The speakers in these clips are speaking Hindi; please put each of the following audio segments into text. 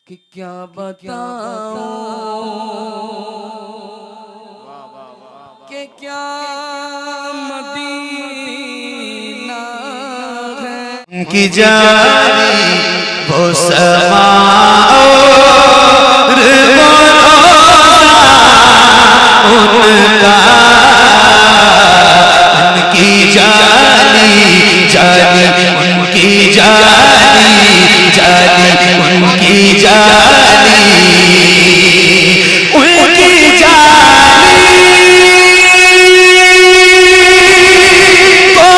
कि क्या बताऊं कि क्या मदीना है की जारी वो समा और वो उनका उनकी जाली जाली उनकी जाली जाली उनकी जाली उनकी जाली को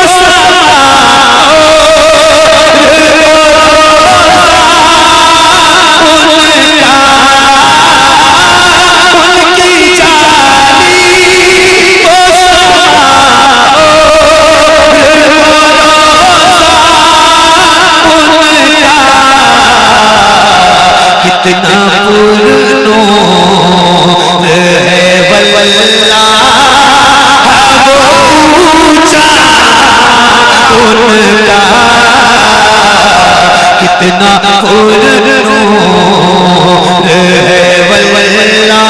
कितना पुरनूर है वल्लाह वो ऊंचा उनका कितना पुरनूर है वल्लाह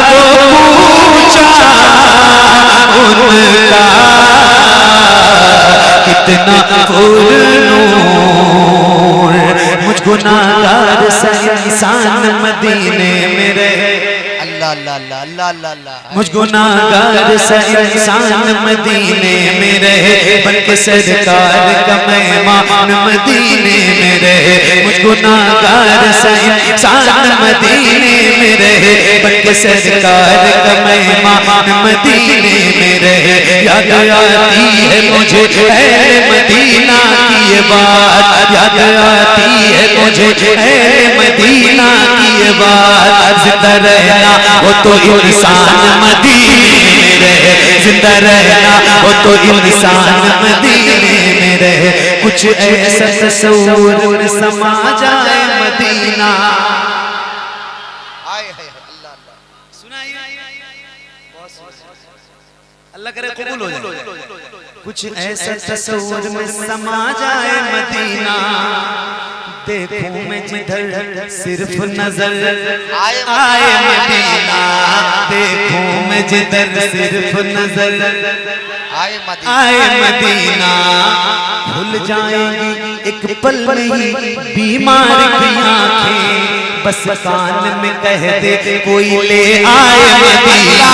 वो ऊंचा उनका कितना पुरनूर मुझ गुनाहगार से इंसान मदीने में रहे अल्लाह अल्लाह अल्लाह अल्लाह अल्लाह अल्लाह मुझ गुनाहगार से इंसान मदीने में रहे बल्कि सरकार का मेहमान मदीने में रहे मुझ गुनाहगार से इंसान मदीने में रहे बल्कि सरकार का मेहमान मदीने में रहे याद आती है मुझे अहले मदीना की ये बात याद आती है मुझे अहले मदीना की ये बात जिंदा रहना वो तो इंसान मदीने में रहे जिंदा रहना वो तो इंसान मदीने में रहे कुछ ऐसा तस्वीर समा जाए मदीना हाय हाय अल्लाह अल्लाह सुनाइए अल्लाह करे कबूल हो जाए कुछ ऐसा तस्वीर में समा जाए मदीना देखूं मैं जिधर सिर्फ नजर आए मदीना देखूं मैं जिधर सिर्फ नजर आए मदीना भूल जाएंगी एक पल में ही बीमार की आंखें बस कान में कह दे कोई ले आए मदीना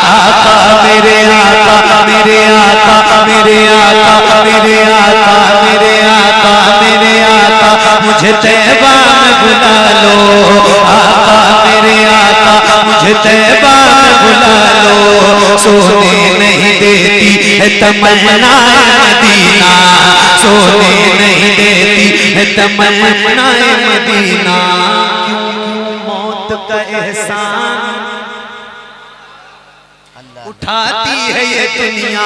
आका मेरे आका मेरे आका मेरे आका मेरे आका मेरे आका मेरे आका मुझे तैबा में बुला लो आका मेरे आका मुझे तैबा में बुला लो सोने नहीं देती है तमन्ना मदीना सोने नहीं देती है तमन्ना मदीना मौत का एहसान उठाती है ये दुनिया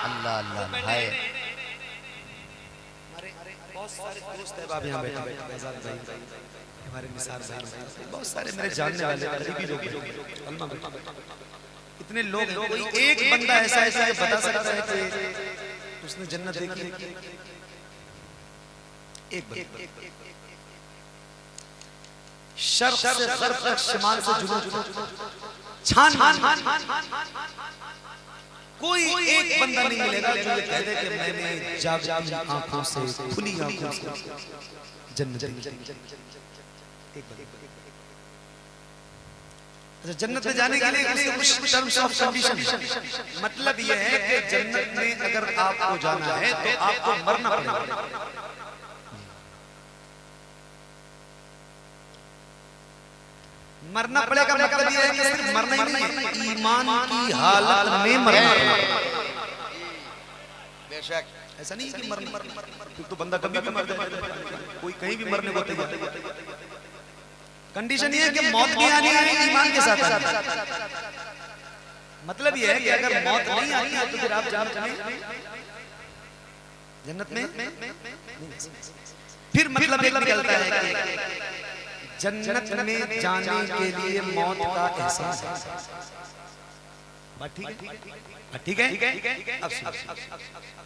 अल्लाह अल्लाह हाय बहुत सारे दोस्त हैं बाब यहाँ बैठे आजाद भाई हमारे निसार भाई बहुत सारे मेरे जानने वाले करीबी लोग अल्लाह इतने लोग कोई एक बंदा ऐसा ऐसा बता सकता है कि उसने जन्नत देखी एक शर्क़ से ग़र्ब तक शिमाल से जुनूब छान कोई एक बंदा नहीं मिलेगा जो ये कह दे कि मैंने जागी आंखों से खुली आंखों से जन्नत देखी अच्छा जन्नत में जाने के लिए कुछ टर्म्स ऑफ कंडीशन मतलब ये है कि जन्नत में अगर आपको जाना है तो आपको मरना पड़ेगा मरना पड़ेगा मतलब ये है कि सिर्फ मरना ही नहीं है ईमान की हालत में मरना बेशक ऐसा नहीं है कि मरना तो बंदा कभी भी मर जाए कोई कहीं भी मरने को तैयार कंडीशन ये है कि मौत भी आनी है ईमान के साथ मतलब ये है कि अगर मौत नहीं आती है तो फिर आप जन्नत में फिर मतलब एक निकलता है कि जन्नत में जाने के लिए मौत का एहसास है ठीक है अब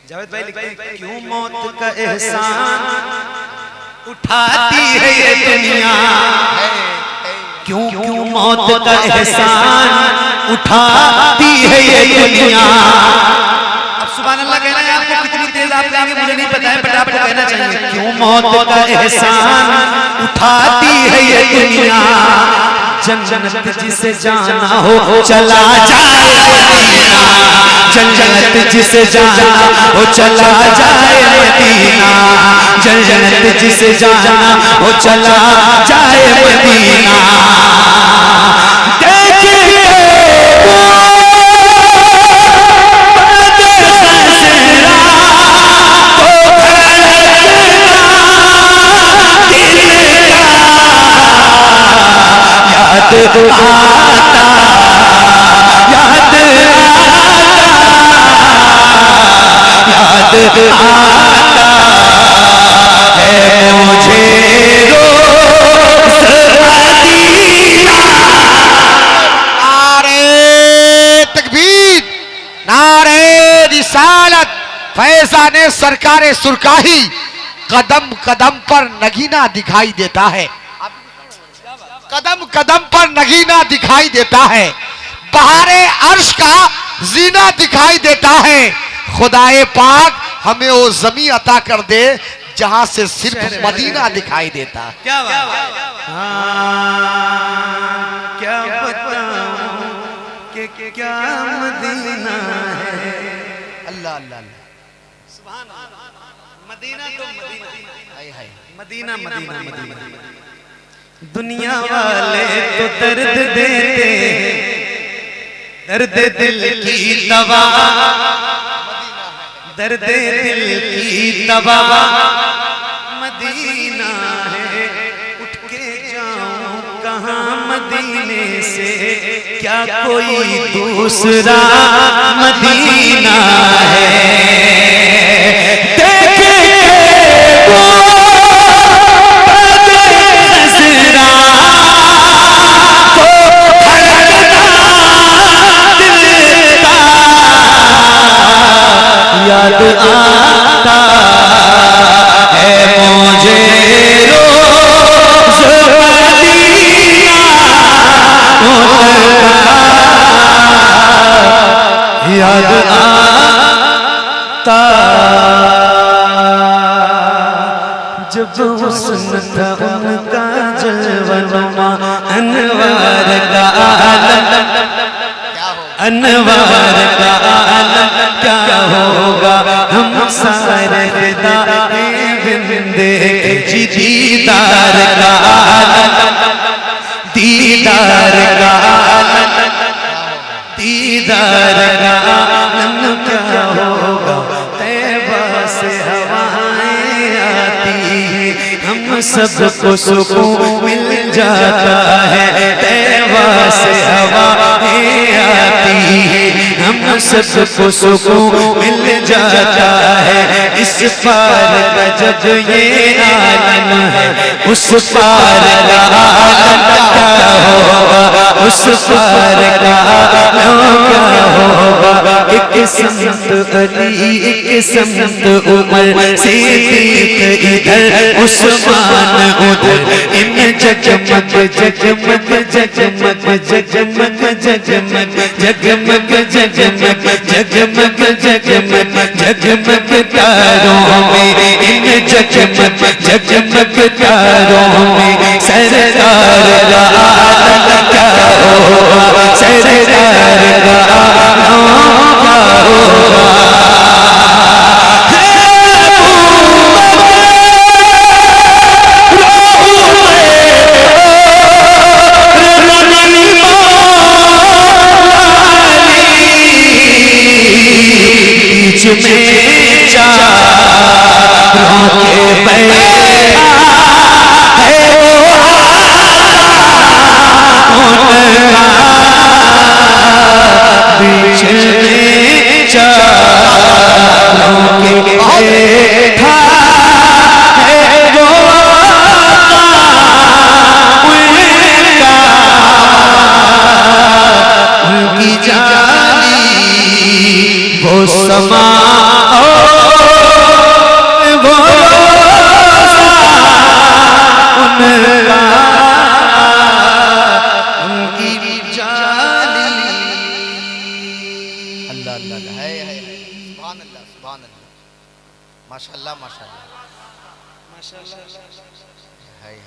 जावेद भाई लिखते हैं क्यों मौत का एहसान उठाती है ये दुनिया, क्यों क्यों मौत का एहसान उठाती है ये दुनिया। अब सुभान अल्लाह कहना है आपको, कितनी तेज आप कहेंगे मुझे नहीं पता है, बट आपको कहना चाहिए क्यों मौत का एहसान उठाती है ये दुनिया। जन्नत जिसे जाना हो चला जाए मदीना, जन्नत जिसे जाना हो चला जाए मदीना, जन्नत जिसे जाना हो चला जाए मदीना। फैजाने सरकारे सुरकाही कदम कदम पर नगीना दिखाई देता है, कदम कदम पर नगीना दिखाई देता है, बहारे अर्श का जीना दिखाई देता है। खुदाए पाक हमें वो जमीन अता कर दे जहां से सिर्फ मदीना दिखाई देता। क्या बात, क्या बताऊं कि क्या मदीना है। अल्लाह अल्लाह सुभान अल्लाह। मदीना तो मदीना, मदीना मदीना मदीना। दुनिया वाले तो दर्द देते, दर्द दिल की दवा, दर्द दिल की दवा मदीना है। उठ के जाऊं कहाँ मदीने से, क्या कोई दूसरा मदीना है। याद आता है मुझे रोज़ मदीना, याद आता जब हुस्न था उनका जलवा अनवार का आलम, अनवार का आलम क्या होगा हम सारे बिंदे जी। दीदार का आलम, दीदार का आलम, दीदार का आलम क्या होगा। तैबा से हवाएं आती हैं, हम सबको सुकून मिल जाता है। तैबा से हवाएं आती हैं, हम सबको सुकून मिल जाता है। इस पार का जब ये आलम है, उस पार का आलम क्या होगा, उस पार का आलम क्या होगा। एक समत अली, एक समत उमर, सिद्दीक इधर, उस्मान उधर, इन जगमग जगमग जगमग जगमग जगमग जगमग जगमग जगमग जगमग जगमग तारों में, इन जगमग जगमग तारों में सरदार का आलम क्या होगा, सरदार का आलम क्या होगा। में चारों के बैठा है वो अल्लाह अल्लाह अल्लाह, है सुभान अल्लाह सुभान अल्लाह, माशाल्लाह माशाल्लाह, है